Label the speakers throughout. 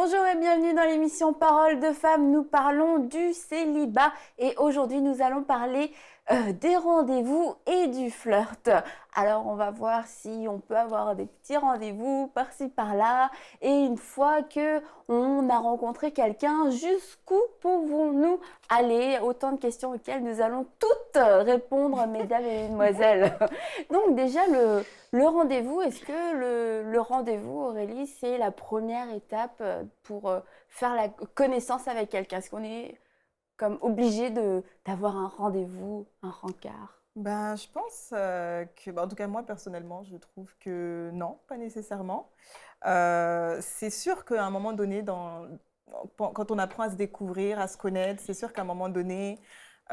Speaker 1: Bonjour et bienvenue dans l'émission Paroles de femmes. Nous parlons du célibat et aujourd'hui nous allons parler des rendez-vous et du flirt. Alors on va voir si on peut avoir des petits rendez-vous par-ci par-là et une fois que on a rencontré quelqu'un, jusqu'où pouvons-nous aller? Autant de questions auxquelles nous allons toutes répondre, mesdames et mesdemoiselles. Donc déjà le rendez-vous, est-ce que le rendez-vous, Aurélie, c'est la première étape pour faire la connaissance avec quelqu'un? Est-ce qu'on est comme obligé d'avoir un rendez-vous, un rencard?
Speaker 2: Je pense que, en tout cas moi personnellement, je trouve que non, pas nécessairement. C'est sûr qu'à un moment donné, quand on apprend à se découvrir, à se connaître, c'est sûr qu'à un moment donné,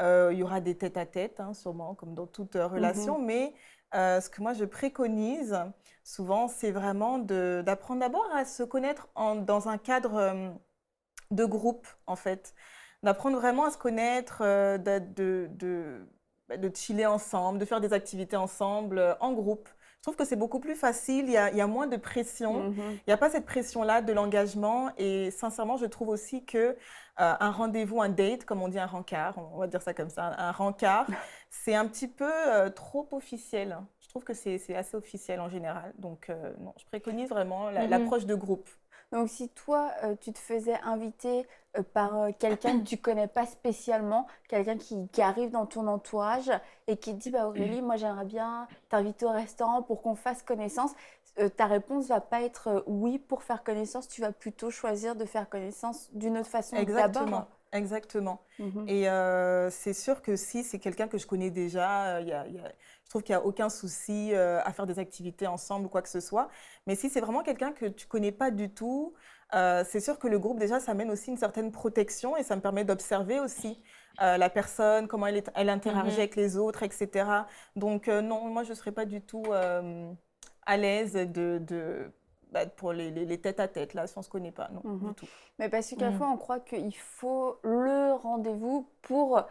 Speaker 2: il y aura des tête-à-tête, hein, sûrement, comme dans toute relation. Mais ce que moi je préconise souvent, c'est vraiment d'apprendre d'abord à se connaître dans un cadre de groupe, en fait. D'apprendre vraiment à se connaître, de chiller ensemble, de faire des activités ensemble, en groupe. Je trouve que c'est beaucoup plus facile, il y a moins de pression, il n'y a pas cette pression-là de l'engagement et sincèrement, je trouve aussi que un rendez-vous, un date, comme on dit un rencard, on va dire ça comme ça, un rencard, c'est un petit peu trop officiel. Je trouve que c'est assez officiel en général. Donc non, je préconise vraiment l'approche de groupe.
Speaker 1: Donc si toi, tu te faisais inviter par quelqu'un que tu connais pas spécialement, quelqu'un qui arrive dans ton entourage et qui te dit bah, Aurélie, moi j'aimerais bien t'inviter au restaurant pour qu'on fasse connaissance, ta réponse va pas être oui pour faire connaissance, tu vas plutôt choisir de faire connaissance d'une autre façon
Speaker 2: Exactement.
Speaker 1: d'abord.
Speaker 2: Exactement.
Speaker 1: Mhm.
Speaker 2: Et c'est sûr que si c'est quelqu'un que je connais déjà, je trouve qu'il n'y a aucun souci à faire des activités ensemble ou quoi que ce soit. Mais si c'est vraiment quelqu'un que tu ne connais pas du tout, c'est sûr que le groupe, déjà, ça amène aussi une certaine protection et ça me permet d'observer aussi la personne, comment elle interagit avec les autres, etc. Donc non, moi, je ne serais pas du tout à l'aise pour les tête-à-tête, là, si on ne se connaît pas, non, du tout.
Speaker 1: Mais parce que quelquefois, on croit qu'il faut le rendez-vous pour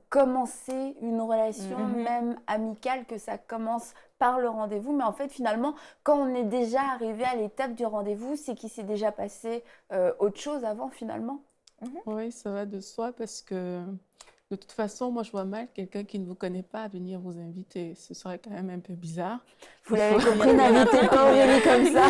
Speaker 1: commencer une relation, même amicale, que ça commence par le rendez-vous. Mais en fait, finalement, quand on est déjà arrivé à l'étape du rendez-vous, c'est qu'il s'est déjà passé autre chose avant, finalement.
Speaker 3: Oui, ça va de soi parce que de toute façon, moi, je vois mal quelqu'un qui ne vous connaît pas venir vous inviter. Ce serait quand même un peu bizarre.
Speaker 1: Vous l'avez compris, n'invitez pas Aurélie comme ça.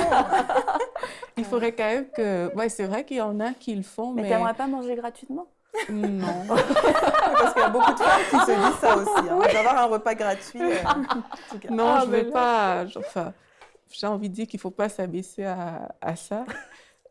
Speaker 3: Il faudrait quand même que... Ouais, c'est vrai qu'il y en a qui le font,
Speaker 1: Mais t'aimerais pas manger gratuitement?
Speaker 3: Non.
Speaker 2: Parce qu'il y a beaucoup de femmes qui se disent ça aussi. Hein. D'avoir un repas gratuit. En tout cas.
Speaker 3: Non, je ne vais pas... Enfin, j'ai envie de dire qu'il ne faut pas s'abaisser à ça.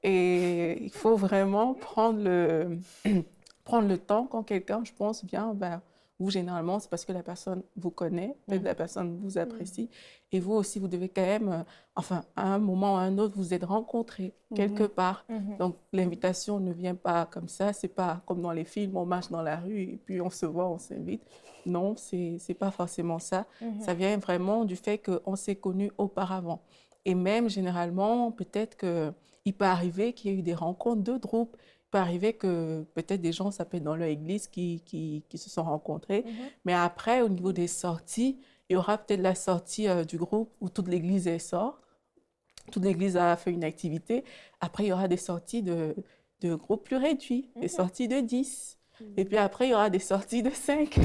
Speaker 3: Et il faut vraiment prendre le temps quand quelqu'un, je pense, vient vers vous. Généralement, c'est parce que la personne vous connaît, peut-être la personne vous apprécie. Et vous aussi, vous devez quand même, enfin, à un moment ou à un autre, vous êtes rencontrés quelque part. Donc, l'invitation ne vient pas comme ça. C'est pas comme dans les films, on marche dans la rue et puis on se voit, on s'invite. Non, c'est pas forcément ça. Ça vient vraiment du fait qu'on s'est connus auparavant. Et même, généralement, peut-être qu'il peut arriver qu'il y ait eu des rencontres de groupes. Il peut arriver que peut-être des gens s'appellent dans leur église qui se sont rencontrés. Mais après, au niveau des sorties, il y aura peut-être la sortie du groupe où toute l'église sort. Toute l'église a fait une activité. Après, il y aura des sorties de groupes plus réduits, des sorties de 10. Et puis après, il y aura des sorties de 5.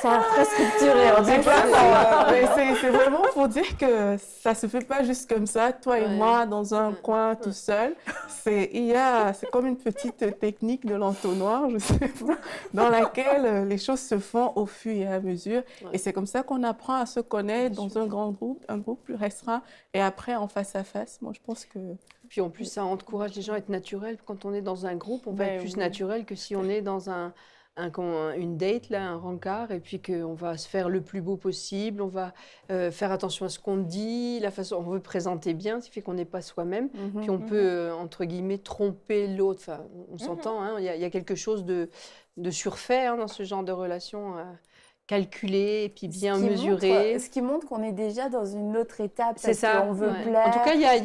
Speaker 1: Ça a l'air très structuré, en tout cas.
Speaker 3: C'est vraiment pour dire que ça ne se fait pas juste comme ça, toi et moi, dans un coin tout seul. C'est comme une petite technique de l'entonnoir, je sais pas, dans laquelle les choses se font au fur et à mesure. Et c'est comme ça qu'on apprend à se connaître dans un grand groupe, un groupe plus restreint, et après en face à face. Moi, je pense que...
Speaker 4: Puis en plus, ça encourage les gens à être naturels. Quand on est dans un groupe, on va être plus naturel que si on est dans une date, là, un rencard, et puis qu'on va se faire le plus beau possible, on va faire attention à ce qu'on dit, la façon, on veut présenter bien, ce qui fait qu'on n'est pas soi-même, puis on peut, entre guillemets, tromper l'autre. Enfin, on s'entend, hein, il y a quelque chose de surfait hein, dans ce genre de relation. Calculé et puis bien mesuré.
Speaker 1: Ce qui montre qu'on est déjà dans une autre étape.
Speaker 4: C'est ça.
Speaker 1: On veut plaire.
Speaker 4: En tout cas, il y a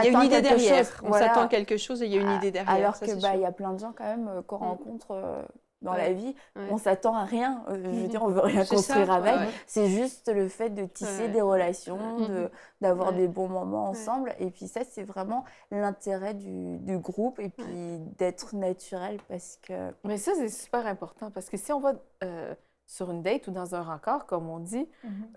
Speaker 4: une idée derrière. On s'attend à quelque chose et il y a une idée derrière.
Speaker 1: Alors qu'il y a plein de gens quand même qu'on rencontre dans
Speaker 4: Ouais.
Speaker 1: la vie,
Speaker 4: Ouais.
Speaker 1: on s'attend à rien. Je veux dire, on veut rien
Speaker 4: C'est
Speaker 1: construire
Speaker 4: ça,
Speaker 1: avec.
Speaker 4: ouais.
Speaker 1: C'est juste le fait de tisser
Speaker 4: Ouais.
Speaker 1: des relations,
Speaker 4: Mhm.
Speaker 1: d'avoir
Speaker 4: Ouais.
Speaker 1: des bons moments
Speaker 4: Ouais.
Speaker 1: ensemble. Et puis ça, c'est vraiment l'intérêt du groupe et puis d'être naturel parce que...
Speaker 5: Mais ça, c'est super important parce que si on va sur une date ou dans un rencard, comme on dit,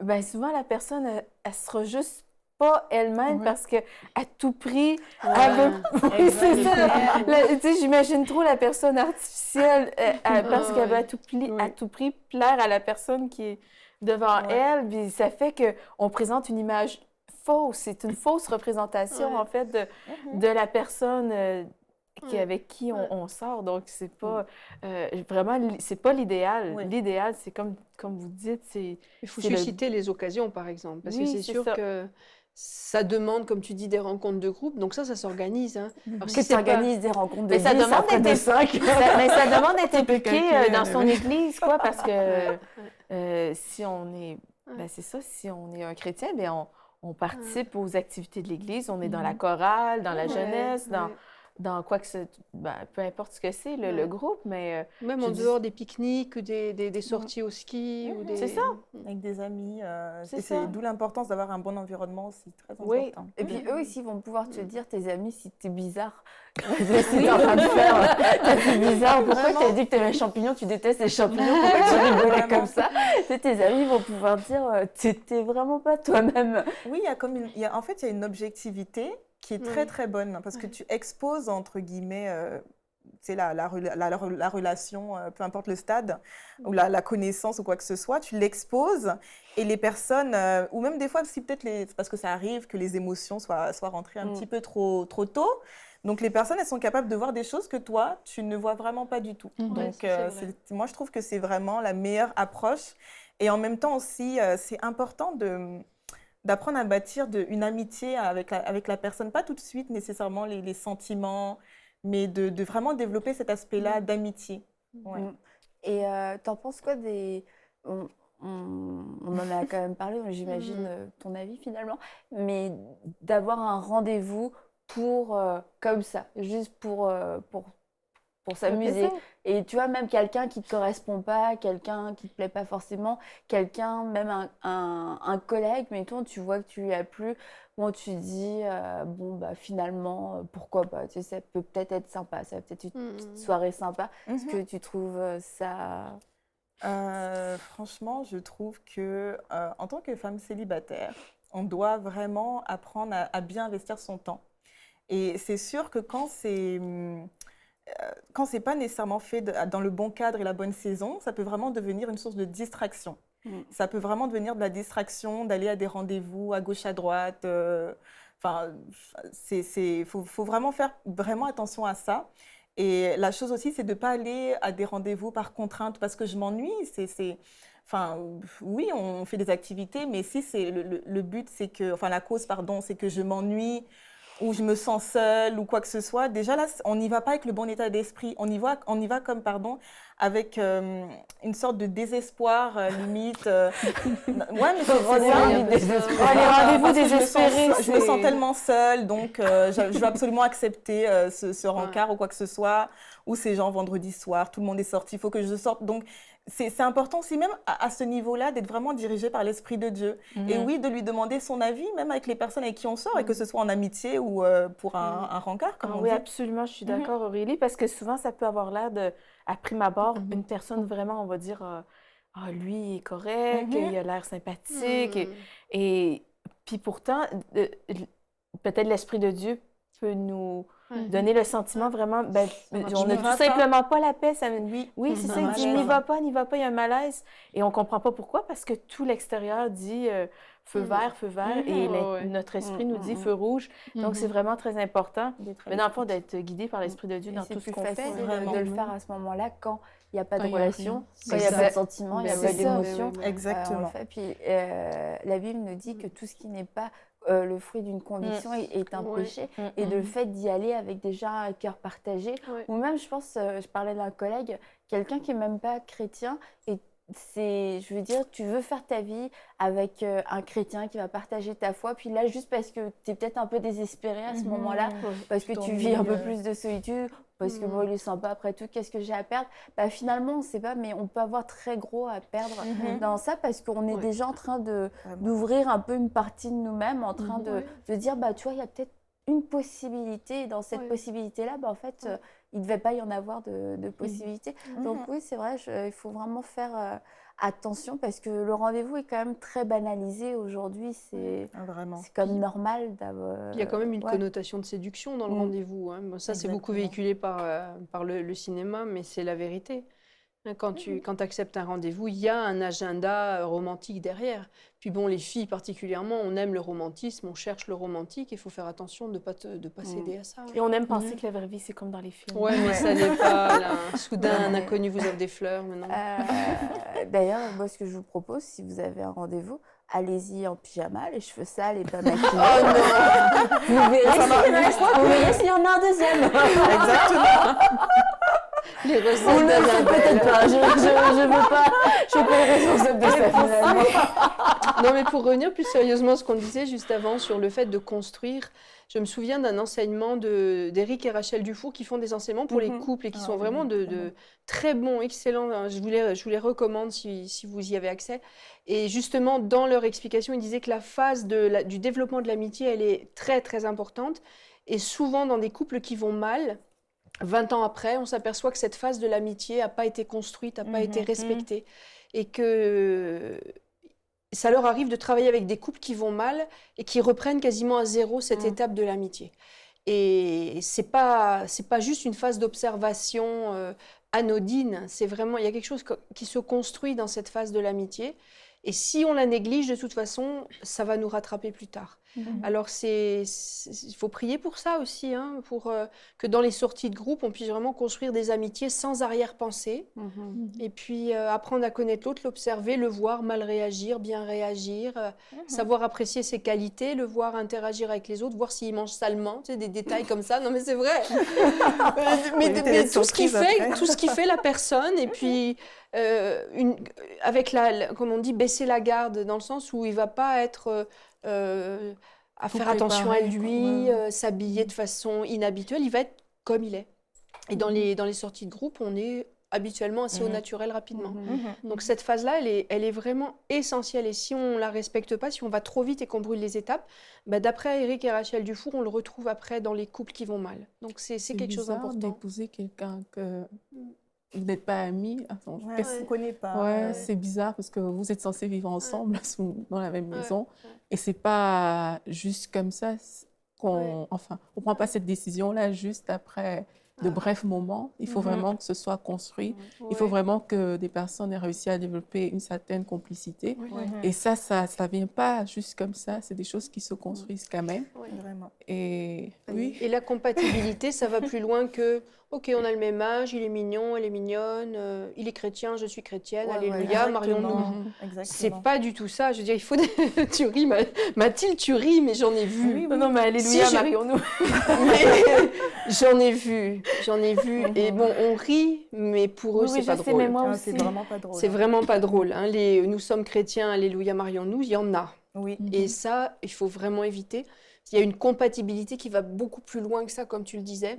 Speaker 5: ben souvent la personne, elle sera juste pas elle-même parce que à tout prix, elle veut... Oui, c'est ça. Tu sais, j'imagine trop la personne artificielle parce qu'elle veut à tout prix plaire à la personne qui est devant elle. Puis ça fait qu'on présente une image fausse. C'est une fausse représentation, en fait, de la personne avec qui on sort. Donc, c'est pas vraiment, c'est pas l'idéal.
Speaker 2: Oui.
Speaker 5: L'idéal, c'est comme vous dites, c'est...
Speaker 4: Il faut
Speaker 5: c'est le-
Speaker 4: susciter les occasions, par exemple, parce que
Speaker 5: Oui,
Speaker 4: c'est
Speaker 5: c'est
Speaker 4: sûr
Speaker 5: ça.
Speaker 4: que ça demande, comme tu dis, des rencontres de groupe. Donc ça s'organise. Hein. Alors,
Speaker 1: Que
Speaker 4: si
Speaker 1: tu
Speaker 4: c'est pas...
Speaker 1: organises des rencontres de
Speaker 5: Mais ça
Speaker 1: 10
Speaker 5: demande
Speaker 1: après de
Speaker 5: d'être
Speaker 1: 5.
Speaker 5: mais ça demande d'être impliqué
Speaker 3: calculé,
Speaker 5: dans son
Speaker 3: oui.
Speaker 5: église, quoi, parce que
Speaker 4: Ouais.
Speaker 5: si on est...
Speaker 4: Ouais.
Speaker 5: Ben c'est ça, si on est un chrétien, ben on participe aux activités de l'église, on est dans la chorale, dans la jeunesse, dans quoi que ce... Ben, peu importe ce que c'est, le groupe, mais...
Speaker 4: Même
Speaker 5: je
Speaker 4: en
Speaker 5: dis-
Speaker 4: dehors des pique-niques ou des sorties au ski. Ou des...
Speaker 5: C'est ça.
Speaker 2: Avec des amis.
Speaker 5: C'est
Speaker 2: Et
Speaker 5: ça.
Speaker 2: c'est d'où l'importance d'avoir un bon environnement aussi, très
Speaker 5: Oui.
Speaker 2: important.
Speaker 1: Et puis eux aussi vont pouvoir te dire, tes amis, si t'es bizarre. Si t'es en train de faire, t'es bizarre, pourquoi t'as dit que t'aimais les champignons, tu détestes les champignons, pourquoi tu rigolais
Speaker 2: Vraiment.
Speaker 1: comme ça? Tu sais, tes amis vont pouvoir dire, t'es vraiment pas toi-même.
Speaker 2: Oui, il y a comme en fait, il y a une objectivité qui est très très bonne parce que tu exposes entre guillemets c'est la relation, peu importe le stade, ou la connaissance ou quoi que ce soit, tu l'exposes et les personnes, ou même des fois, si peut-être parce que ça arrive que les émotions soient rentrées un petit peu trop tôt, donc les personnes, elles sont capables de voir des choses que toi, tu ne vois vraiment pas du tout. Donc
Speaker 4: ça, c'est vrai.
Speaker 2: moi, je trouve que c'est vraiment la meilleure approche. Et en même temps aussi, c'est important d'apprendre à bâtir une amitié avec la personne, pas tout de suite nécessairement les sentiments, mais de vraiment développer cet aspect-là d'amitié. Ouais.
Speaker 1: Et t'en penses quoi des... On en a quand même parlé, j'imagine ton avis finalement, mais d'avoir un rendez-vous pour, comme ça, juste pour s'amuser. Et tu vois, même quelqu'un qui ne te correspond pas, quelqu'un qui ne te plaît pas forcément, quelqu'un, même un collègue, mettons, tu vois que tu lui as plu, bon, tu te dis, bon, bah finalement, pourquoi pas, tu sais, ça peut peut-être être sympa, ça va peut-être être une petite soirée sympa. Est-ce que tu trouves ça...
Speaker 2: Franchement, je trouve que en tant que femme célibataire, on doit vraiment apprendre à bien investir son temps. Et c'est sûr que quand c'est pas nécessairement fait dans le bon cadre et la bonne saison, ça peut vraiment devenir une source de distraction. Ça peut vraiment devenir de la distraction, d'aller à des rendez-vous à gauche, à droite. Enfin, faut vraiment faire vraiment attention à ça. Et la chose aussi, c'est de ne pas aller à des rendez-vous par contrainte parce que je m'ennuie. Enfin, oui, on fait des activités, mais si c'est le but, c'est que, enfin la cause, pardon, c'est que je m'ennuie ou je me sens seule ou quoi que ce soit, déjà là, on n'y va pas avec le bon état d'esprit. On y va comme, pardon, avec une sorte de désespoir, limite. Ouais, mais c'est ça.
Speaker 5: Les rendez-vous désespérés.
Speaker 2: Je me sens tellement seule, donc je veux absolument accepter ce rencard ou quoi que ce soit. Ou ces gens, vendredi soir, tout le monde est sorti, il faut que je sorte. Donc, c'est important aussi, même à ce niveau-là, d'être vraiment dirigé par l'Esprit de Dieu. Et oui, de lui demander son avis, même avec les personnes avec qui on sort, et que ce soit en amitié ou pour un rencard, comme on
Speaker 5: oui,
Speaker 2: dit.
Speaker 5: absolument, je suis d'accord, Aurélie, parce que souvent, ça peut avoir l'air à prime abord, une personne vraiment, on va dire, lui, il est correct, il a l'air sympathique. Et puis pourtant, peut-être l'Esprit de Dieu peut nous donner le sentiment vraiment, on n'a tout simplement pas la paix. Oui, c'est ça, il dit, n'y va pas, il y a un malaise. Et on ne comprend pas pourquoi, parce que tout l'extérieur dit feu vert, et notre esprit nous dit feu rouge. Donc, c'est vraiment très important, mais dans le fond, d'être guidé par l'Esprit de Dieu dans tout ce qu'on fait.
Speaker 1: C'est plus facile de le faire à ce moment-là quand il n'y a pas de
Speaker 3: Quand il y a
Speaker 1: relation,
Speaker 3: rien.
Speaker 1: quand il n'y a pas de sentiment, il n'y a pas d'émotion.
Speaker 2: Exactement.
Speaker 1: Puis la Bible nous dit que tout ce qui n'est pas le fruit d'une conviction est un péché. Et de le fait d'y aller avec déjà un cœur partagé, ou même, je pense, je parlais d'un collègue, quelqu'un qui n'est même pas chrétien, et je veux dire, tu veux faire ta vie avec un chrétien qui va partager ta foi, puis là, juste parce que tu es peut-être un peu désespéré à ce moment-là, parce que tu vis un peu plus de solitude, parce que bon, il est sympa après tout, qu'est-ce que j'ai à perdre? Bah, finalement, on ne sait pas, mais on peut avoir très gros à perdre dans ça parce qu'on est déjà en train d'ouvrir un peu une partie de nous-mêmes, en train de dire, bah, tu vois, il y a peut-être une possibilité, et dans cette possibilité-là, bah, en fait, il ne devait pas y en avoir de possibilités. Donc oui, c'est vrai, il faut vraiment faire attention parce que le rendez-vous est quand même très banalisé aujourd'hui. C'est comme normal d'avoir...
Speaker 4: Il y a quand même une connotation de séduction dans le rendez-vous. Hein. Bon, ça, c'est beaucoup véhiculé par le cinéma, mais c'est la vérité. Quand tu acceptes un rendez-vous, il y a un agenda romantique derrière. Puis bon, les filles particulièrement, on aime le romantisme, on cherche le romantique. Il faut faire attention de ne pas céder à ça.
Speaker 5: Et on aime penser que la vraie vie, c'est comme dans les films.
Speaker 4: Ouais, mais ça n'est pas. Là. Soudain, un inconnu vous offre des fleurs. Mais non.
Speaker 1: D'ailleurs, moi, ce que je vous propose, si vous avez un rendez-vous, allez-y en pyjama, les cheveux sales et pas maquillés.
Speaker 4: Oh non.
Speaker 1: Vous verrez s'il y en a un deuxième.
Speaker 2: Exactement.
Speaker 4: Les recettes
Speaker 1: On le sait peut-être pas. Je veux pas. Je suis pas responsable de ça finalement.
Speaker 4: Non, mais pour revenir plus sérieusement à ce qu'on disait juste avant sur le fait de construire, je me souviens d'un enseignement d'Éric et Rachel Dufour qui font des enseignements pour les couples et qui sont vraiment de très bons, excellents. Je vous les recommande si vous y avez accès. Et justement, dans leur explication, ils disaient que la phase du développement de l'amitié, elle est très, très importante. Et souvent, dans des couples qui vont mal, 20 ans après, on s'aperçoit que cette phase de l'amitié n'a pas été construite, n'a pas été respectée. Et que ça leur arrive de travailler avec des couples qui vont mal et qui reprennent quasiment à zéro cette étape de l'amitié. Et c'est pas juste une phase d'observation anodine, c'est vraiment, il y a quelque chose qui se construit dans cette phase de l'amitié. Et si on la néglige, de toute façon, ça va nous rattraper plus tard. Alors, il faut prier pour ça aussi, hein, pour que dans les sorties de groupe, on puisse vraiment construire des amitiés sans arrière-pensée. Et puis, apprendre à connaître l'autre, l'observer, le voir mal réagir, bien réagir, savoir apprécier ses qualités, le voir interagir avec les autres, voir s'il mange salement, tu sais, des détails comme ça. Non, mais c'est vrai. mais tout ce qui fait la personne, et puis... avec comme on dit, baisser la garde, dans le sens où il ne va pas être à faire attention à lui, s'habiller de façon inhabituelle, il va être comme il est. Et dans les sorties de groupe, on est habituellement assez au naturel rapidement. Donc cette phase-là, elle est vraiment essentielle. Et si on ne la respecte pas, si on va trop vite et qu'on brûle les étapes, bah, d'après Éric et Rachel Dufour, on le retrouve après dans les couples qui vont mal. Donc c'est quelque chose d'important.
Speaker 3: C'est d'épouser quelqu'un que... Vous n'êtes pas amis.
Speaker 2: On ne se connaît pas.
Speaker 3: Ouais, c'est bizarre parce que vous êtes censés vivre ensemble dans la même maison. Et ce n'est pas juste comme ça on ne prend pas cette décision-là juste après de brefs moments. Il faut vraiment que ce soit construit. Il faut vraiment que des personnes aient réussi à développer une certaine complicité. Et ça ne vient pas juste comme ça. C'est des choses qui se construisent quand même.
Speaker 2: Vraiment.
Speaker 3: Et
Speaker 4: la compatibilité, ça va plus loin que OK, on a le même âge, il est mignon, elle est mignonne, il est chrétien, je suis chrétienne, alléluia, marions-nous. C'est pas du tout ça. Je veux dire, il faut... Tu ris, Mathilde, tu ris, mais j'en ai vu.
Speaker 5: Non, mais alléluia, marions-nous.
Speaker 4: J'en ai vu. Et bon, on rit, mais pour eux, c'est pas drôle.
Speaker 5: Mais moi aussi.
Speaker 2: C'est vraiment pas drôle.
Speaker 4: C'est vraiment pas drôle. Hein. Nous sommes chrétiens, alléluia, marions-nous, il y en a.
Speaker 2: Oui.
Speaker 4: Et ça, il faut vraiment éviter. Il y a une compatibilité qui va beaucoup plus loin que ça, comme tu le disais.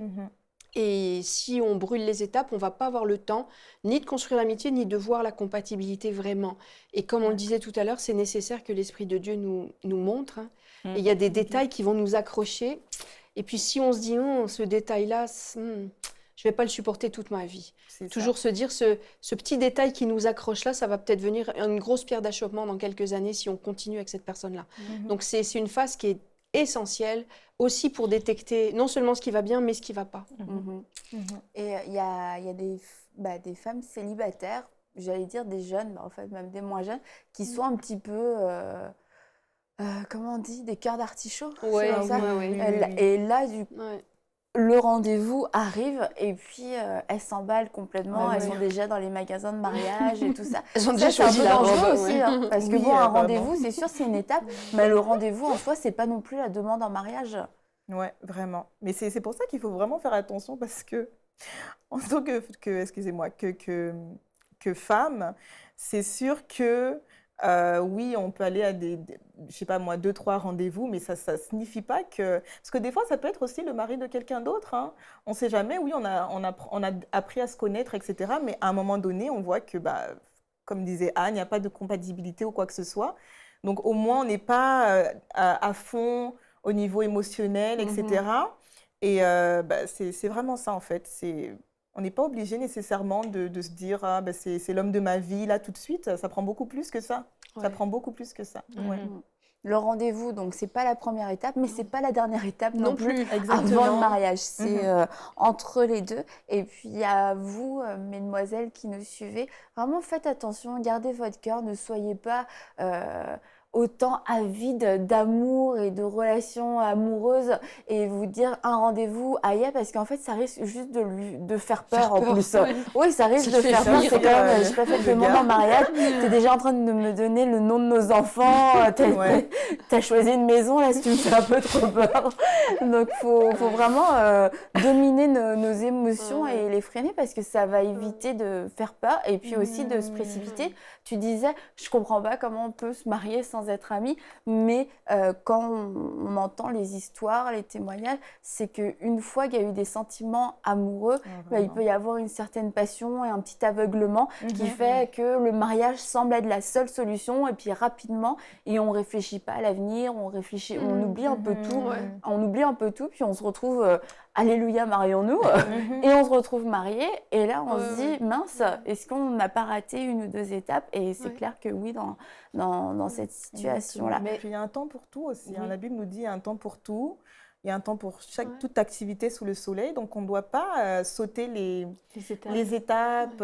Speaker 4: Et si on brûle les étapes, on ne va pas avoir le temps ni de construire l'amitié, ni de voir la compatibilité vraiment. Et comme on le disait tout à l'heure, c'est nécessaire que l'Esprit de Dieu nous montre. Hein. Et il y a des détails qui vont nous accrocher. Et puis si on se dit, ce détail-là, je ne vais pas le supporter toute ma vie. Toujours se dire, ce petit détail qui nous accroche là, ça va peut-être venir une grosse pierre d'achoppement dans quelques années si on continue avec cette personne-là. Donc c'est une phase qui est essentielle aussi pour détecter non seulement ce qui va bien, mais ce qui ne va pas.
Speaker 1: Et il y a des femmes célibataires, j'allais dire des jeunes, en fait même des moins jeunes, qui sont un petit peu, comment on dit, des cœurs d'artichaut.
Speaker 4: Ouais,
Speaker 1: et là, le rendez-vous arrive et puis elles s'emballent complètement, elles sont déjà dans les magasins de mariage et tout ça.
Speaker 4: Elles ont déjà choisi la robe.
Speaker 1: Aussi, hein, parce que un rendez-vous, c'est sûr, c'est une étape, mais le rendez-vous en soi, c'est pas non plus la demande en mariage.
Speaker 2: Ouais, vraiment. Mais c'est pour ça qu'il faut vraiment faire attention parce que, en tant que femme, c'est sûr que Oui, on peut aller à je sais pas moi, 2, 3 rendez-vous, mais ça ne signifie pas que... Parce que des fois, ça peut être aussi le mari de quelqu'un d'autre, hein. On ne sait jamais, oui, on a appris à se connaître, etc. Mais à un moment donné, on voit que, bah, comme disait Anne, il n'y a pas de compatibilité ou quoi que ce soit. Donc, au moins, on n'est pas à fond au niveau émotionnel, etc. Et bah, c'est vraiment ça, en fait. On n'est pas obligé nécessairement de se dire ah, bah, c'est l'homme de ma vie, là, tout de suite. Ça prend beaucoup plus que ça.
Speaker 4: Ouais.
Speaker 2: Ça prend beaucoup plus que ça. Ouais.
Speaker 1: Le rendez-vous, donc, c'est pas la première étape, mais c'est pas la dernière étape non plus.
Speaker 2: Exactement.
Speaker 1: Avant le mariage, c'est entre les deux. Et puis à vous, mesdemoiselles qui nous suivez, vraiment faites attention, gardez votre cœur, ne soyez pas autant avide d'amour et de relations amoureuses et vous dire un rendez-vous ailleurs parce qu'en fait ça risque juste de faire peur en plus. Oui, ça risque de faire peur. C'est quand même, j'ai pas fait de demande en mariage. T'es déjà en train de me donner le nom de nos enfants. T'as choisi une maison là, si tu me fais un peu trop peur. Donc faut vraiment dominer nos émotions et les freiner parce que ça va éviter de faire peur et puis aussi de se précipiter. Tu disais, je comprends pas comment on peut se marier sans être amis, mais quand on entend les histoires, les témoignages, c'est qu'une fois qu'il y a eu des sentiments amoureux, il peut y avoir une certaine passion et un petit aveuglement qui fait que le mariage semble être la seule solution et puis rapidement, et on réfléchit pas à l'avenir, on oublie un peu tout, on oublie un peu tout, puis on se retrouve... Alléluia, marions-nous, et on se retrouve mariés, et là on se dit, mince, est-ce qu'on n'a pas raté une ou 2 étapes? Et c'est clair que oui, dans cette situation-là.
Speaker 2: Mais puis il y a un temps pour tout aussi, hein. La Bible nous dit, il y a un temps pour tout, il y a un temps pour toute activité sous le soleil, donc on ne doit pas sauter les étapes,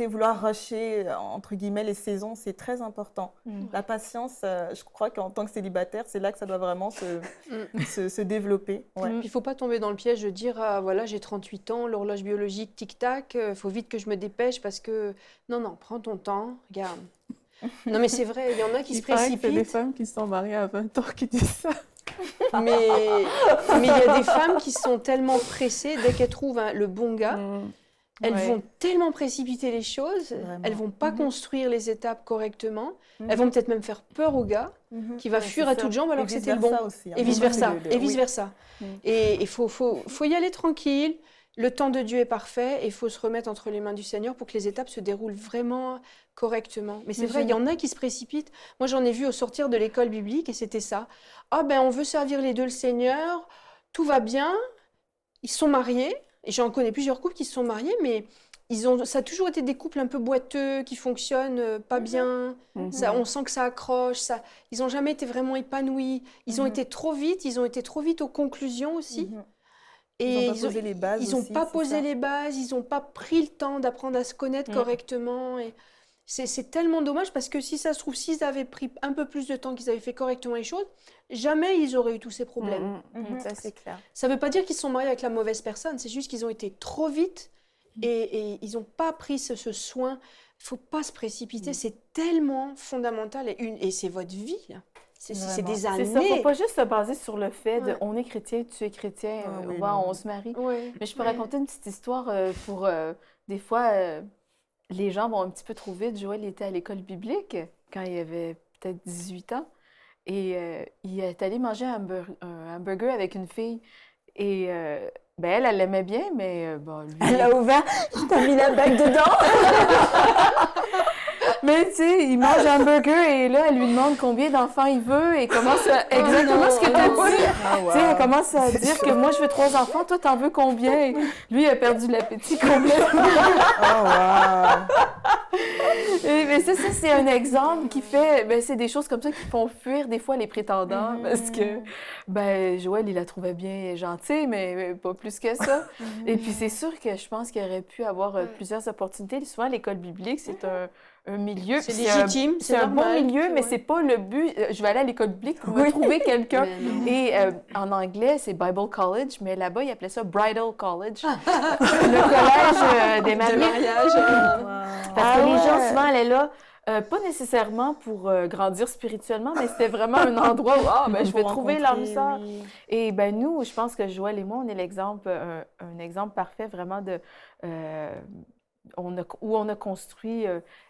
Speaker 2: vouloir rusher, entre guillemets, les saisons, c'est très important. La patience, je crois qu'en tant que célibataire, c'est là que ça doit vraiment se développer. Ouais.
Speaker 4: Il ne faut pas tomber dans le piège de dire ah, voilà, j'ai 38 ans, l'horloge biologique tic-tac, il faut vite que je me dépêche parce que... Non, prends ton temps, regarde. Non mais c'est vrai, il y en a qui se précipitent.
Speaker 3: C'est des femmes qui sont mariées à 20 ans qui disent ça.
Speaker 4: Mais il y a des femmes qui sont tellement pressées, dès qu'elles trouvent le bon gars, elles vont tellement précipiter les choses, elles ne vont pas construire les étapes correctement, elles vont peut-être même faire peur au gars qui va fuir à toutes jambes alors que c'était le bon.
Speaker 2: Aussi, hein.
Speaker 4: Et vice-versa. Et il faut y aller tranquille. Le temps de Dieu est parfait et il faut se remettre entre les mains du Seigneur pour que les étapes se déroulent vraiment correctement. Mais c'est vrai, il y en a qui se précipitent. Moi, j'en ai vu au sortir de l'école biblique et c'était ça. Ah ben, on veut servir les deux le Seigneur, tout va bien, ils sont mariés. Et j'en connais plusieurs couples qui se sont mariés, mais ça a toujours été des couples un peu boiteux, qui fonctionnent pas bien. On sent que ça accroche. Ils n'ont jamais été vraiment épanouis. Ils ont été trop vite aux conclusions aussi.
Speaker 2: Et ils
Speaker 4: n'ont pas posé les bases, ils n'ont pas pris le temps d'apprendre à se connaître correctement. Et c'est tellement dommage parce que si ça se trouve, s'ils avaient pris un peu plus de temps, qu'ils avaient fait correctement les choses, jamais ils auraient eu tous ces problèmes.
Speaker 1: Ça, c'est clair.
Speaker 4: Ça ne veut pas dire qu'ils se sont mariés avec la mauvaise personne, c'est juste qu'ils ont été trop vite et ils n'ont pas pris ce soin. Il ne faut pas se précipiter, c'est tellement fondamental et c'est votre vie. Là. C'est des années.
Speaker 5: C'est ça, il ne faut pas juste se baser sur le fait de on est chrétien, tu es chrétien, on se marie. Mais je peux raconter une petite histoire pour des fois, les gens vont un petit peu trop vite. Joël était à l'école biblique quand il avait peut-être 18 ans et il est allé manger un hamburger avec une fille et elle l'aimait bien, mais lui...
Speaker 1: Elle a ouvert, il t'a mis la bague dedans.
Speaker 5: Mais tu sais, il mange un burger et là, elle lui demande combien d'enfants il veut et commence exactement ce que tu as dit. Tu sais, elle commence à dire que moi, je veux 3 enfants, toi, t'en veux combien? Et lui, il a perdu l'appétit complètement. Mais ça, c'est un exemple qui fait... c'est des choses comme ça qui font fuir des fois les prétendants parce que, Joël, il la trouvait bien gentille, mais pas plus que ça. Et puis, c'est sûr que je pense qu'il aurait pu avoir plusieurs opportunités. Souvent, l'école biblique, c'est un milieu.
Speaker 4: C'est légitime,
Speaker 5: c'est un bon milieu, mais c'est pas le but. Je vais aller à l'école biblique pour me trouver quelqu'un. Et en anglais, c'est Bible College, mais là-bas, ils appelaient ça Bridal College. Le collège des mariages. Parce que les gens, souvent, allaient là, pas nécessairement pour grandir spirituellement, mais c'était vraiment un endroit où je vais trouver l'âme sœur. Et nous, je pense que Joël et moi, on est l'exemple, un exemple parfait vraiment où on a construit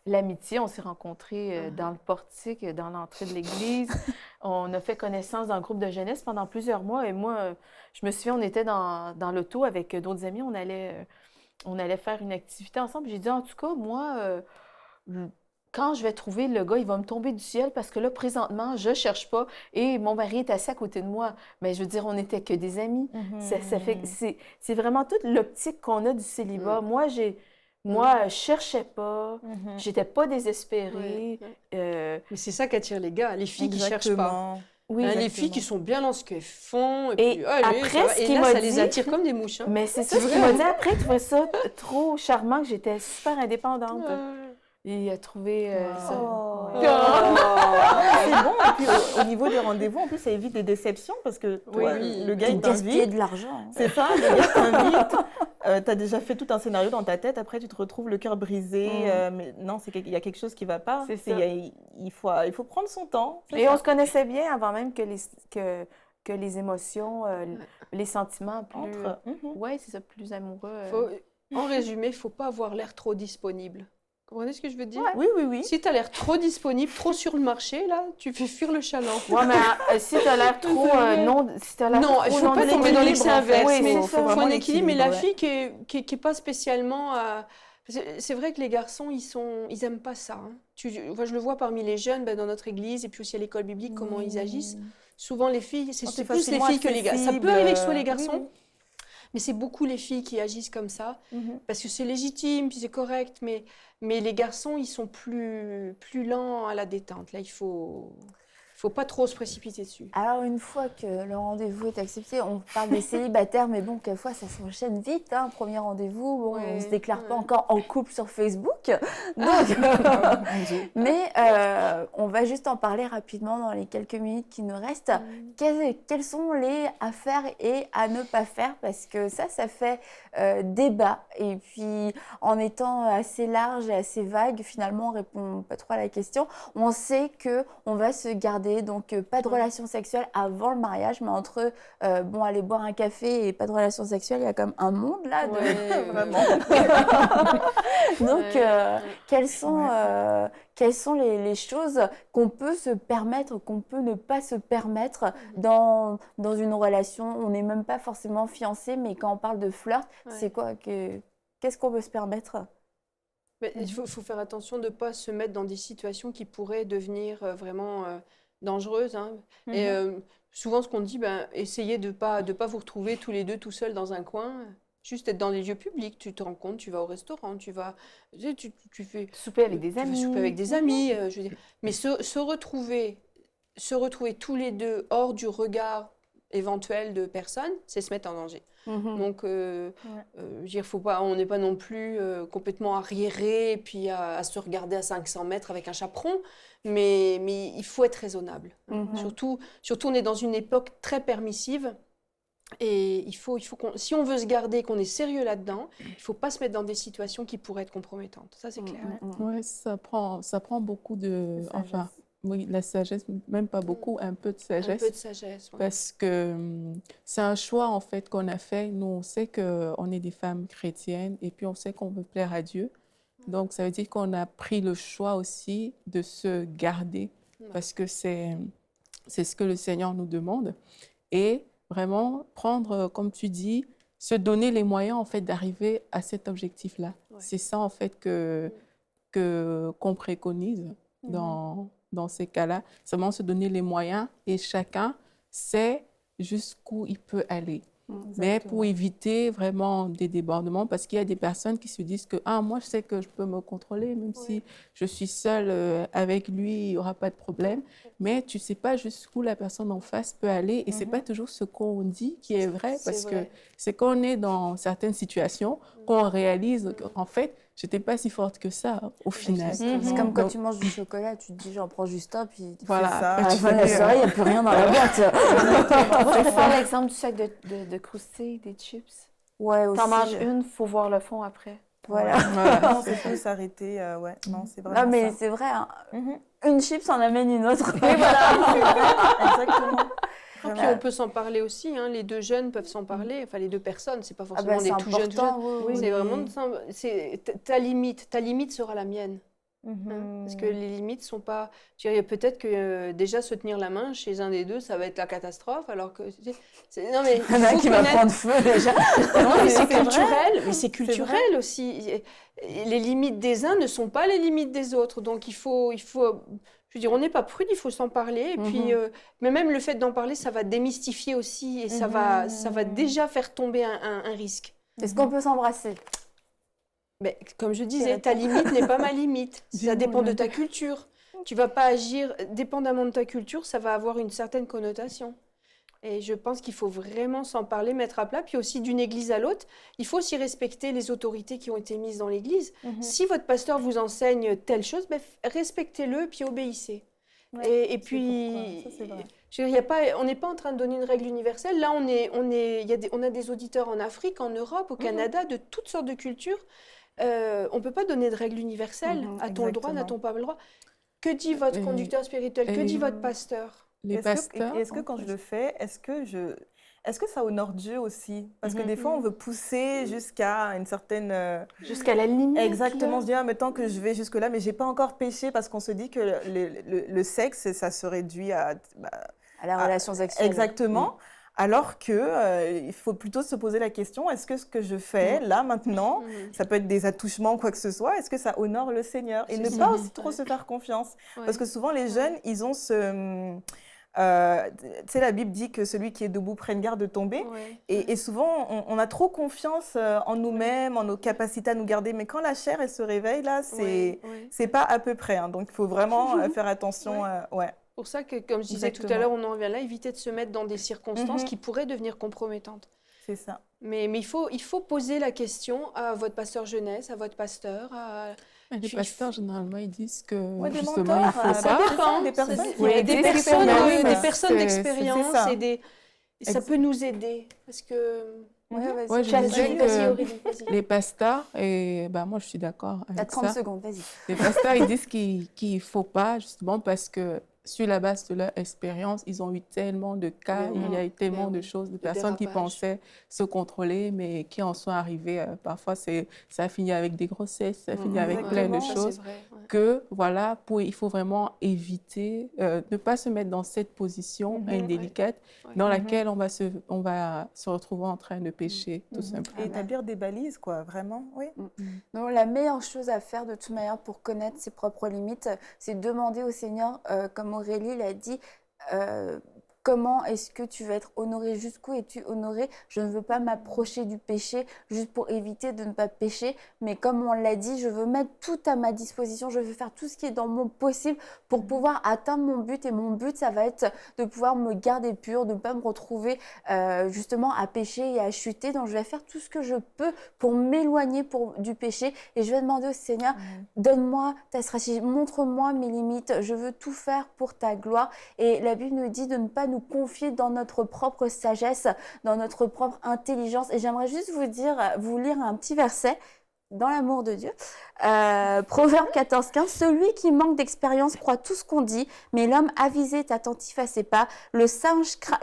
Speaker 5: l'amitié. On s'est rencontrés dans le portique, dans l'entrée de l'église. On a fait connaissance dans le groupe de jeunesse pendant plusieurs mois. Et moi, je me souviens, on était dans l'auto avec d'autres amis. On allait faire une activité ensemble. J'ai dit, en tout cas, moi, quand je vais trouver le gars, il va me tomber du ciel parce que là, présentement, je cherche pas et mon mari est assis à côté de moi. Mais je veux dire, on n'était que des amis. C'est vraiment toute l'optique qu'on a du célibat. Moi, je cherchais pas, j'étais pas désespérée.
Speaker 4: Mais c'est ça qui attire les gars, les filles qui cherchent pas.
Speaker 5: Oui,
Speaker 4: les filles qui sont bien dans ce qu'elles font.
Speaker 5: Et
Speaker 4: puis,
Speaker 5: après,
Speaker 4: et là, ça les attire comme des mouches. Hein.
Speaker 5: Mais c'est ça ce qu'il m'a dit après. Il trouvait ça trop charmant que j'étais super indépendante. Il a trouvé ça.
Speaker 2: C'est bon. Et puis au niveau des rendez-vous, en plus, ça évite des déceptions parce que toi, le gars, il t'invite.
Speaker 1: De l'argent.
Speaker 2: C'est ça, le gars t'invite. Tu as déjà fait tout un scénario dans ta tête. Après, tu te retrouves le cœur brisé. Mais non, il y a quelque chose qui ne va pas. Il faut prendre son temps.
Speaker 5: Et on se connaissait bien avant même que les émotions, les sentiments plus... Oui, c'est ça, plus amoureux.
Speaker 4: En résumé, il ne faut pas avoir l'air trop disponible. Vous comprenez ce que je veux dire?
Speaker 2: Oui.
Speaker 4: Si tu as l'air trop disponible, trop sur le marché, là, tu fais fuir le chaland.
Speaker 5: Oui, mais si tu as l'air trop non...
Speaker 4: Non, il ne faut pas tomber dans l'excès inverse.
Speaker 5: Oui,
Speaker 4: mais il
Speaker 5: faut
Speaker 4: un équilibre. Mais la fille qui est pas spécialement... C'est vrai que les garçons, ils n'aiment pas ça. Hein. Je le vois parmi les jeunes, dans notre église, et puis aussi à l'école biblique, comment ils agissent. Souvent, les filles, c'est plus les filles que les gars. Ça peut arriver que ce soit les garçons. Mais c'est beaucoup les filles qui agissent comme ça, parce que c'est légitime, puis c'est correct, mais les garçons, ils sont plus lents à la détente. Là, il faut pas trop se précipiter dessus.
Speaker 1: Alors, une fois que le rendez-vous est accepté, on parle des célibataires, mais bon, quelquefois, ça s'enchaîne vite. Hein. Premier rendez-vous, bon, on ne se déclare pas encore en couple sur Facebook. Donc, mais on va juste en parler rapidement dans les quelques minutes qui nous restent. Quels sont les à faire et à ne pas faire? Parce que ça fait débat. Et puis, en étant assez large et assez vague, finalement, on ne répond pas trop à la question. On sait qu'on va se garder. Donc, pas de relation sexuelle avant le mariage, mais entre aller boire un café et pas de relation sexuelle, il y a comme un monde là.
Speaker 2: Vraiment.
Speaker 1: Donc, quelles sont les choses qu'on peut se permettre, qu'on peut ne pas se permettre dans une relation? On n'est même pas forcément fiancé, mais quand on parle de flirt, c'est quoi qu'est-ce qu'on peut se permettre?
Speaker 4: Il faut faire attention de ne pas se mettre dans des situations qui pourraient devenir vraiment... dangereuse. Hein. Et souvent, ce qu'on dit, essayez de pas vous retrouver tous les deux tout seuls dans un coin. Juste être dans les lieux publics. Tu te rends compte, tu vas au restaurant, tu fais...
Speaker 5: Souper avec des amis.
Speaker 4: Tu fais souper avec des amis. Je veux dire. Mais se retrouver tous les deux hors du regard éventuel de personnes, c'est se mettre en danger. Donc, faut pas, on n'est pas non plus complètement arriéré et puis à se regarder à 500 mètres avec un chaperon, mais il faut être raisonnable. Surtout, on est dans une époque très permissive et il faut si on veut se garder, qu'on est sérieux là-dedans, il ne faut pas se mettre dans des situations qui pourraient être compromettantes. Ça, c'est clair.
Speaker 3: Oui, ça prend beaucoup de... Enfin, oui, la sagesse, même pas beaucoup, un peu de sagesse.
Speaker 4: Un peu de sagesse, oui.
Speaker 3: Parce que c'est un choix, en fait, qu'on a fait. Nous, on sait qu'on est des femmes chrétiennes et puis on sait qu'on veut plaire à Dieu. Donc, ça veut dire qu'on a pris le choix aussi de se garder parce que c'est ce que le Seigneur nous demande. Et vraiment, prendre, comme tu dis, se donner les moyens, en fait, d'arriver à cet objectif-là. Ouais. C'est ça, en fait, qu'on préconise dans ces cas-là, c'est vraiment se donner les moyens et chacun sait jusqu'où il peut aller. Exactement. Mais pour éviter vraiment des débordements, parce qu'il y a des personnes qui se disent que moi je sais que je peux me contrôler, même si je suis seule avec lui, il n'y aura pas de problème. Mais tu ne sais pas jusqu'où la personne en face peut aller et ce n'est pas toujours ce qu'on dit qui est vrai, parce que c'est quand on est dans certaines situations qu'on réalise qu'en fait, je n'étais pas si forte que ça, au final.
Speaker 1: C'est comme quand tu manges du chocolat, tu te dis j'en prends juste un, puis
Speaker 3: voilà.
Speaker 1: À la fin de la soirée, il n'y a plus rien dans la boîte.
Speaker 5: Je vais faire l'exemple du sac de croustilles, des chips.
Speaker 1: Ouais, aussi.
Speaker 5: T'en manges une, il faut voir le fond après.
Speaker 1: Voilà.
Speaker 2: Non, c'est plus s'arrêter. Non, c'est vraiment
Speaker 1: non, mais
Speaker 2: ça.
Speaker 1: c'est vrai, hein. Une chips en amène une autre.
Speaker 2: Oui, voilà. Exactement. Vraiment.
Speaker 4: Puis on peut s'en parler aussi, hein. Les deux jeunes peuvent s'en parler, enfin les deux personnes, c'est pas
Speaker 1: Ah
Speaker 4: forcément
Speaker 1: ben,
Speaker 4: des
Speaker 1: c'est
Speaker 4: tout jeunes.
Speaker 1: important, oui.
Speaker 4: C'est vraiment ta limite sera la mienne. Hein, parce que
Speaker 2: Mhm.
Speaker 4: les limites sont pas. Je dirais peut-être que déjà se tenir la main chez un des deux, ça va être la catastrophe, alors que. Non, mais
Speaker 1: Il y en a
Speaker 4: il
Speaker 1: un
Speaker 4: faut
Speaker 1: qui va
Speaker 4: connaître.
Speaker 1: prendre feu déjà.
Speaker 4: Non, mais c'est
Speaker 2: c'est vrai.
Speaker 4: culturel, mais c'est
Speaker 2: vrai.
Speaker 4: culturel aussi. Les limites des uns ne sont pas les limites des autres. Donc il faut, je veux dire, on n'est pas prude, il faut s'en parler. Et puis, mais même le fait d'en parler, ça va démystifier aussi et ça va déjà faire tomber un risque.
Speaker 1: Est-ce qu'on peut s'embrasser?
Speaker 4: Mais comme je disais, ta limite n'est pas ma limite. Ça dépend de ta culture. Tu vas pas agir dépendamment de ta culture, ça va avoir une certaine connotation. Et je pense qu'il faut vraiment s'en parler, mettre à plat. Puis aussi, d'une église à l'autre, il faut aussi respecter les autorités qui ont été mises dans l'église. Si votre pasteur vous enseigne telle chose, ben, respectez-le puis obéissez.
Speaker 2: Ouais,
Speaker 4: Et puis,
Speaker 2: ça, c'est vrai.
Speaker 4: je veux dire, on n'est pas en train de donner une règle universelle. Là, on a des auditeurs en Afrique, en Europe, au Canada, de toutes sortes de cultures. On ne peut pas donner de règle universelle. A-t-on le droit,
Speaker 2: Exactement.
Speaker 4: n'a-t-on pas le droit? Que dit votre conducteur spirituel? Que dit votre pasteur?
Speaker 3: Les pasteurs.
Speaker 2: Est-ce que quand je le fais, est-ce que ça honore Dieu aussi? Parce que des fois, on veut pousser jusqu'à une certaine...
Speaker 1: Jusqu'à la limite.
Speaker 2: Exactement,
Speaker 1: là.
Speaker 2: se dire, ah, mais tant que je vais jusque-là, mais j'ai pas encore péché parce qu'on se dit que le sexe, ça se réduit à...
Speaker 1: À la relation sexuelle.
Speaker 2: Exactement. Alors que il faut plutôt se poser la question, est-ce que ce que je fais là maintenant, ça peut être des attouchements, quoi que ce soit, est-ce que ça honore le Seigneur? Et ne pas aussi trop se faire confiance. Parce que souvent les jeunes, ils ont ce... tu sais, la Bible dit que celui qui est debout prenne garde de tomber. Et souvent, on a trop confiance en nous-mêmes, en nos capacités à nous garder. Mais quand la chair, elle se réveille, là, c'est pas à peu près. Hein. Donc, il faut vraiment faire attention.
Speaker 4: C'est pour ça que, comme je disais tout à l'heure, on en revient là, éviter de se mettre dans des circonstances qui pourraient devenir compromettantes.
Speaker 2: C'est ça.
Speaker 4: Mais il faut poser la question à votre pasteur jeunesse, à votre pasteur.
Speaker 3: Les pasteurs, généralement, ils disent que
Speaker 2: des
Speaker 3: justement,
Speaker 2: mentors,
Speaker 3: il faut
Speaker 2: ça
Speaker 3: pas.
Speaker 2: dépend des personnes.
Speaker 4: Il y a des personnes
Speaker 3: d'expérience. C'est
Speaker 4: d'expérience
Speaker 2: ça.
Speaker 4: et ça peut nous aider. Parce que...
Speaker 3: Ouais, je disais
Speaker 4: Vas-y,
Speaker 3: que
Speaker 4: Aurélie, vas-y.
Speaker 3: les pasteurs, et moi je suis d'accord
Speaker 1: T'as
Speaker 3: avec
Speaker 1: 30
Speaker 3: ça.
Speaker 1: secondes, vas-y.
Speaker 3: Les pasteurs, ils disent qu'il ne faut pas, justement, parce que sur la base de leur expérience, ils ont eu tellement de cas, il y a eu tellement de choses, de personnes qui
Speaker 4: dérapage.
Speaker 3: pensaient se contrôler, mais qui en sont arrivées. Parfois, ça a fini avec des grossesses, ça a fini avec plein de
Speaker 2: Exactement.
Speaker 3: choses. Que, voilà, il faut vraiment éviter, ne pas se mettre dans cette position indélicate dans laquelle on va se retrouver en train de pécher, tout simplement.
Speaker 2: Et établir des balises, quoi, vraiment, oui.
Speaker 1: Donc, la meilleure chose à faire de toute manière pour connaître ses propres limites, c'est demander au Seigneur, comme Aurélie l'a dit, comment est-ce que tu vas être honoré? Jusqu'où es-tu honoré? Je ne veux pas m'approcher du péché juste pour éviter de ne pas pécher, mais comme on l'a dit, je veux mettre tout à ma disposition, je veux faire tout ce qui est dans mon possible pour pouvoir atteindre mon but. Et mon but, ça va être de pouvoir me garder pure, de ne pas me retrouver justement à pécher et à chuter. Donc, je vais faire tout ce que je peux pour m'éloigner du péché. Et je vais demander au Seigneur, donne-moi ta stratégie, montre-moi mes limites, je veux tout faire pour ta gloire. Et la Bible nous dit de ne pas nous confier dans notre propre sagesse, dans notre propre intelligence. Et j'aimerais juste vous lire un petit verset dans l'amour de Dieu. Proverbe 14,15, celui qui manque d'expérience croit tout ce qu'on dit, mais l'homme avisé est attentif à ses pas. Le sage craint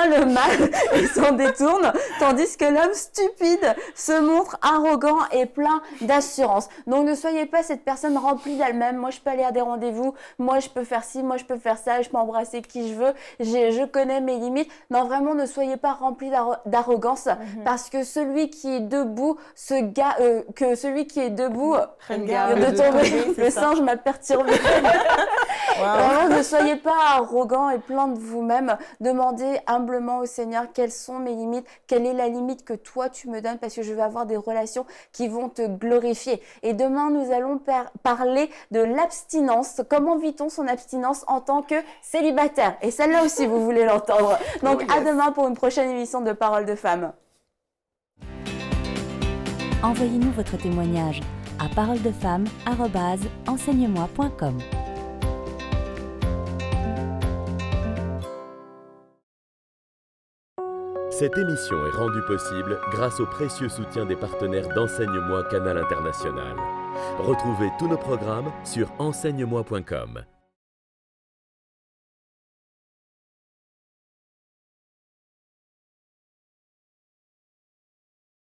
Speaker 1: le mal et s'en détourne, tandis que l'homme stupide se montre arrogant et plein d'assurance. Donc ne soyez pas cette personne remplie d'elle-même. Moi je peux aller à des rendez-vous, moi je peux faire ci, moi je peux faire ça, je peux embrasser qui je veux, je connais mes limites. Non, vraiment ne soyez pas remplis d'arrogance, parce que celui qui est debout
Speaker 2: Prenne garde
Speaker 1: de tomber.
Speaker 2: c'est
Speaker 1: Le
Speaker 2: ça.
Speaker 1: singe m'a perturbé. Vraiment, ne soyez pas arrogant et plein de vous-même. Demandez humblement au Seigneur quelles sont mes limites, quelle est la limite que toi tu me donnes, parce que je vais avoir des relations qui vont te glorifier. Et demain, nous allons parler de l'abstinence. Comment vit-on son abstinence en tant que célibataire? Et celle-là aussi, vous voulez l'entendre. Donc, à demain pour une prochaine émission de Paroles de Femmes.
Speaker 6: Envoyez-nous votre témoignage à paroledefemme@enseigne-moi.com.
Speaker 7: Cette émission est rendue possible grâce au précieux soutien des partenaires d'Enseigne-moi Canal International. Retrouvez tous nos programmes sur enseigne-moi.com.